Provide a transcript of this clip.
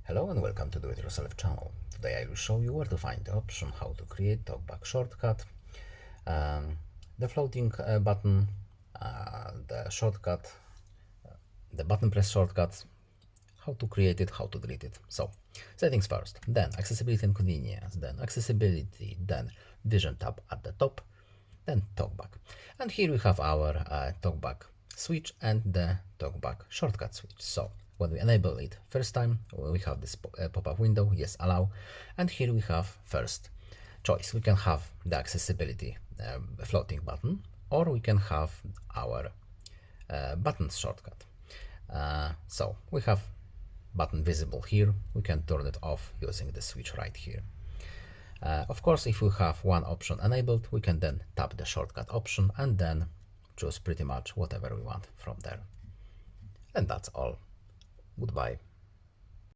Hello and welcome to Do It Yourself channel. Today I will show you where to find the option how to create TalkBack shortcut, the floating button, the shortcut, the button press shortcut, how to create it, how to delete it. So settings first, then accessibility and convenience, then accessibility, then vision tab at the top, then TalkBack. And here we have our TalkBack switch and the TalkBack shortcut switch. So when we enable it first time, we have this pop-up window, yes, allow, and here we have first choice. We can have the accessibility floating button, or we can have our button shortcut. So we have button visible here. We can turn it off using the switch right here. Of course, if we have one option enabled, we can then tap the shortcut option and then choose pretty much whatever we want from there. And that's all. Goodbye.